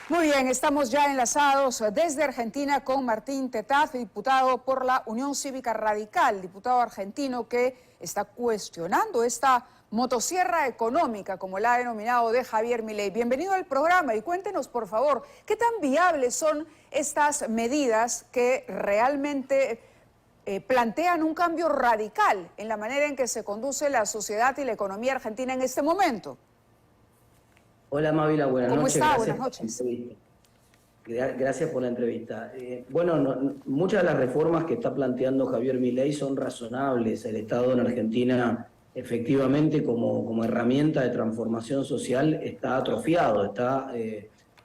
Muy bien, estamos ya enlazados desde Argentina con Martín Tetaz, diputado por la Unión Cívica Radical, diputado argentino que está cuestionando esta motosierra económica, como la ha denominado, de Javier Milei. Bienvenido al programa y cuéntenos, por favor, ¿qué tan viables son estas medidas que realmente plantean un cambio radical en la manera en que se conduce la sociedad y la economía argentina en este momento? Hola Mávila, buenas noches. ¿Cómo está? Buenas noches. Gracias por la entrevista. Muchas de las reformas que está planteando Javier Milei son razonables. El Estado en Argentina, efectivamente, como herramienta de transformación social, está atrofiado, está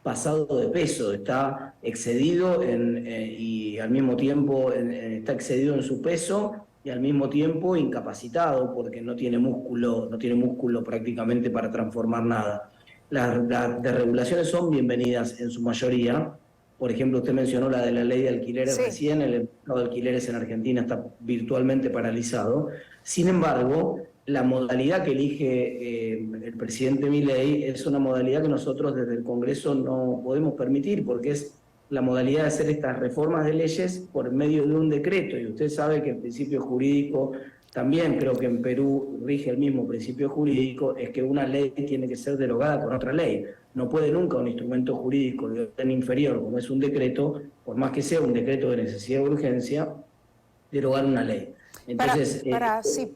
pasado de peso, está excedido y al mismo tiempo está excedido en su peso y al mismo tiempo incapacitado porque no tiene músculo prácticamente para transformar nada. Las desregulaciones son bienvenidas en su mayoría. Por ejemplo, usted mencionó la de la ley de alquileres recién. El mercado de alquileres en Argentina está virtualmente paralizado. Sin embargo, la modalidad que elige el presidente Milei es una modalidad que nosotros desde el Congreso no podemos permitir, porque es la modalidad de hacer estas reformas de leyes por medio de un decreto. Y usted sabe que el principio jurídico, también creo que en Perú rige el mismo principio jurídico, es que una ley tiene que ser derogada por otra ley. No puede nunca un instrumento jurídico de orden inferior, como es un decreto, por más que sea un decreto de necesidad de urgencia, derogar una ley. Entonces,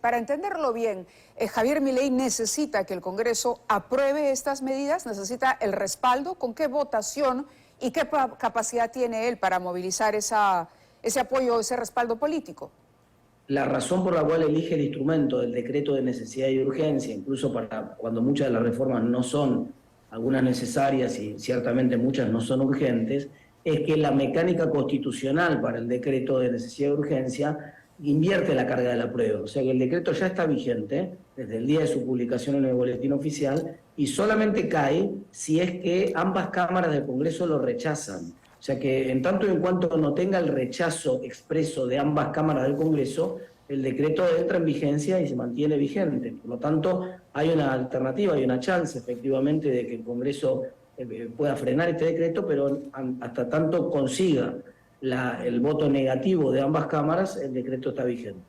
para entenderlo bien, Javier Milei necesita que el Congreso apruebe estas medidas, necesita el respaldo. ¿Con qué votación y qué capacidad tiene él para movilizar ese apoyo, ese respaldo político? La razón por la cual elige el instrumento del decreto de necesidad y urgencia, incluso para cuando muchas de las reformas no son algunas necesarias y ciertamente muchas no son urgentes, es que la mecánica constitucional para el decreto de necesidad y urgencia invierte la carga de la prueba. O sea que el decreto ya está vigente desde el día de su publicación en el boletín oficial y solamente cae si es que ambas cámaras del Congreso lo rechazan. O sea que en tanto y en cuanto no tenga el rechazo expreso de ambas cámaras del Congreso, el decreto entra en vigencia y se mantiene vigente. Por lo tanto, hay una alternativa, hay una chance efectivamente de que el Congreso pueda frenar este decreto, pero hasta tanto consiga el voto negativo de ambas cámaras, el decreto está vigente.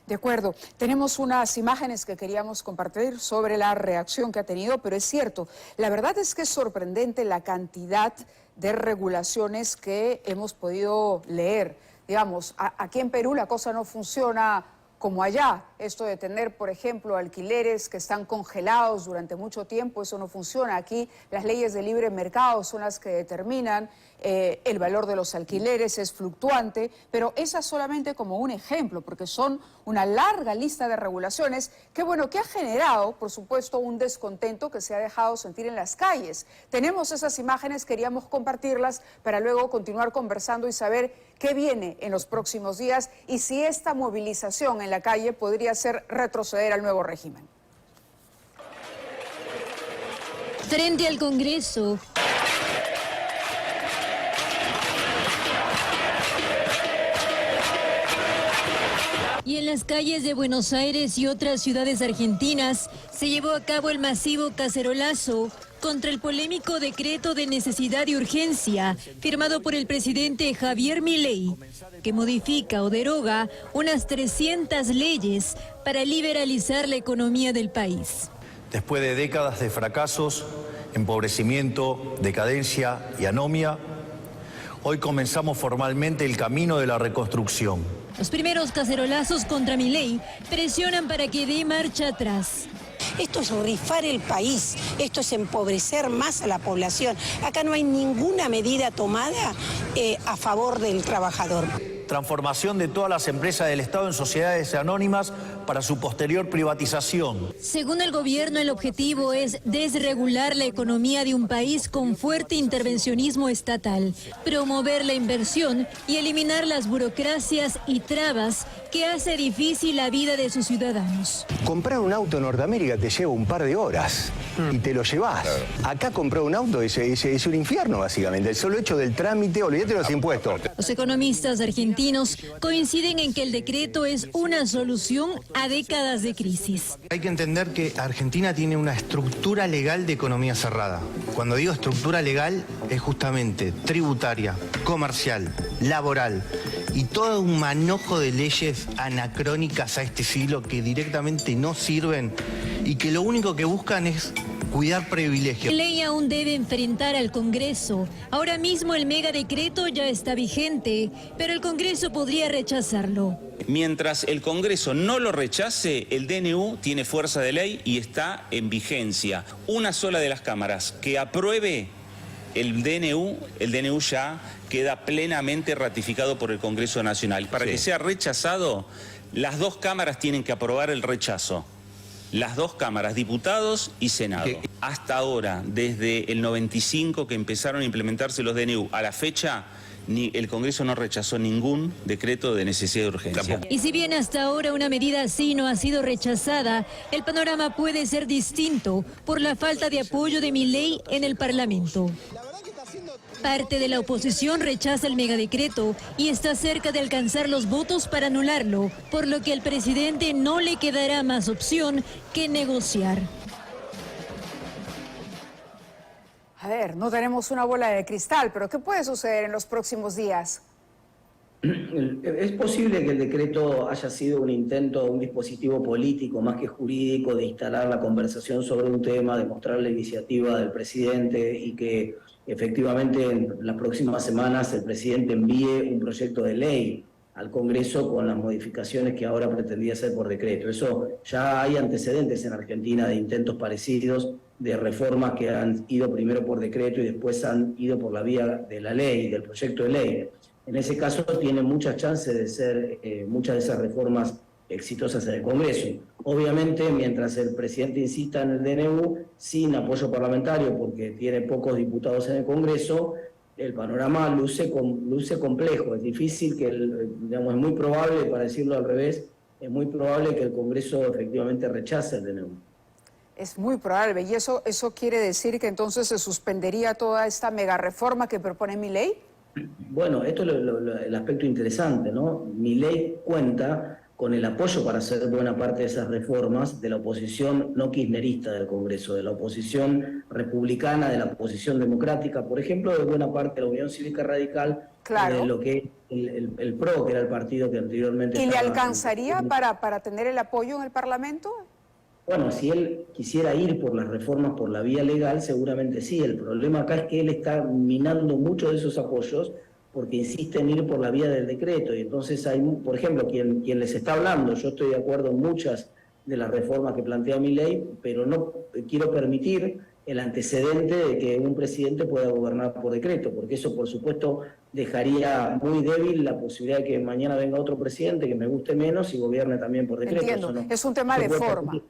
De acuerdo. Tenemos unas imágenes que queríamos compartir sobre la reacción que ha tenido, pero es cierto, la verdad es que es sorprendente la cantidad de regulaciones que hemos podido leer. Digamos, aquí en Perú la cosa no funciona como allá. Esto de tener, por ejemplo, alquileres que están congelados durante mucho tiempo, eso no funciona. Aquí las leyes de libre mercado son las que determinan el valor de los alquileres, es fluctuante, pero esa solamente como un ejemplo, porque son una larga lista de regulaciones que, bueno, que ha generado, por supuesto, un descontento que se ha dejado sentir en las calles. Tenemos esas imágenes, queríamos compartirlas para luego continuar conversando y saber qué viene en los próximos días y si esta movilización en la calle podría hacer retroceder al nuevo régimen. Frente al Congreso. Y en las calles de Buenos Aires y otras ciudades argentinas se llevó a cabo el masivo cacerolazo contra el polémico decreto de necesidad y urgencia firmado por el presidente Javier Milei, que modifica o deroga unas 300 leyes para liberalizar la economía del país. Después de décadas de fracasos, empobrecimiento, decadencia y anomia, hoy comenzamos formalmente el camino de la reconstrucción. Los primeros cacerolazos contra Milei presionan para que dé marcha atrás. Esto es rifar el país, esto es empobrecer más a la población. Acá no hay ninguna medida tomada a favor del trabajador. Transformación de todas las empresas del Estado en sociedades anónimas para su posterior privatización. Según el gobierno, el objetivo es desregular la economía de un país con fuerte intervencionismo estatal, promover la inversión y eliminar las burocracias y trabas que hace difícil la vida de sus ciudadanos. Comprar un auto en Norteamérica te lleva un par de horas y te lo llevas. Acá comprar un auto es un infierno, básicamente. El solo hecho del trámite, olvídate de los impuestos. Los economistas argentinos coinciden en que el decreto es una solución a décadas de crisis. Hay que entender que Argentina tiene una estructura legal de economía cerrada. Cuando digo estructura legal, es justamente tributaria, comercial, laboral y todo un manojo de leyes anacrónicas a este siglo que directamente no sirven y que lo único que buscan es cuidar privilegios. La ley aún debe enfrentar al Congreso. Ahora mismo el megadecreto ya está vigente, pero el Congreso podría rechazarlo. Mientras el Congreso no lo rechace, el DNU tiene fuerza de ley y está en vigencia. Una sola de las cámaras que apruebe el DNU ya queda plenamente ratificado por el Congreso Nacional. Para que sea rechazado, las dos cámaras tienen que aprobar el rechazo. Las dos cámaras, diputados y Senado. Hasta ahora, desde el 95 que empezaron a implementarse los DNU, a la fecha, el Congreso no rechazó ningún decreto de necesidad de urgencia. Y si bien hasta ahora una medida así no ha sido rechazada, el panorama puede ser distinto por la falta de apoyo de Milei en el Parlamento. Parte de la oposición rechaza el megadecreto y está cerca de alcanzar los votos para anularlo, por lo que al presidente no le quedará más opción que negociar. A ver, no tenemos una bola de cristal, pero ¿qué puede suceder en los próximos días? Es posible que el decreto haya sido un intento, un dispositivo político más que jurídico de instalar la conversación sobre un tema, de mostrar la iniciativa del presidente y que efectivamente en las próximas semanas el presidente envíe un proyecto de ley al Congreso con las modificaciones que ahora pretendía hacer por decreto. Eso ya hay antecedentes en Argentina de intentos parecidos, de reformas que han ido primero por decreto y después han ido por la vía de la ley, del proyecto de ley. En ese caso tiene muchas chances de ser muchas de esas reformas exitosas en el Congreso. Obviamente, mientras el presidente insista en el DNU, sin apoyo parlamentario, porque tiene pocos diputados en el Congreso, el panorama luce complejo. Es difícil que, digamos, es muy probable, para decirlo al revés, es muy probable que el Congreso efectivamente rechace el DNU. Es muy probable. ¿Y eso quiere decir que entonces se suspendería toda esta mega reforma que propone Milei? Bueno, esto es el aspecto interesante, ¿no? Milei cuenta con el apoyo para hacer buena parte de esas reformas de la oposición no kirchnerista del Congreso, de la oposición republicana, de la oposición democrática, por ejemplo, de buena parte de la Unión Cívica Radical, claro, de lo que el PRO, que era el partido que anteriormente... ¿Y le alcanzaría para tener el apoyo en el Parlamento? Bueno, si él quisiera ir por las reformas por la vía legal, seguramente sí. El problema acá es que él está minando mucho de esos apoyos porque insiste en ir por la vía del decreto. Y entonces hay, por ejemplo, quien les está hablando, yo estoy de acuerdo en muchas de las reformas que plantea Milei, pero no quiero permitir el antecedente de que un presidente pueda gobernar por decreto, porque eso, por supuesto, dejaría muy débil la posibilidad de que mañana venga otro presidente que me guste menos y gobierne también por decreto. Entiendo, Eso no, es un tema de forma.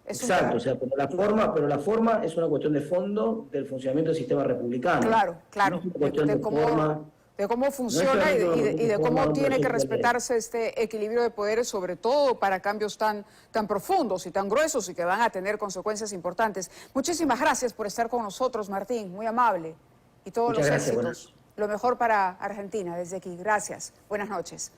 Exacto, o sea, pero la forma es una cuestión de fondo del funcionamiento del sistema republicano. Claro, claro, no de cómo funciona y de cómo tiene que respetarse este equilibrio de poderes, sobre todo para cambios tan profundos y tan gruesos y que van a tener consecuencias importantes. Muchísimas gracias por estar con nosotros, Martín, muy amable. Y todos los éxitos. Lo mejor para Argentina desde aquí. Gracias. Buenas noches.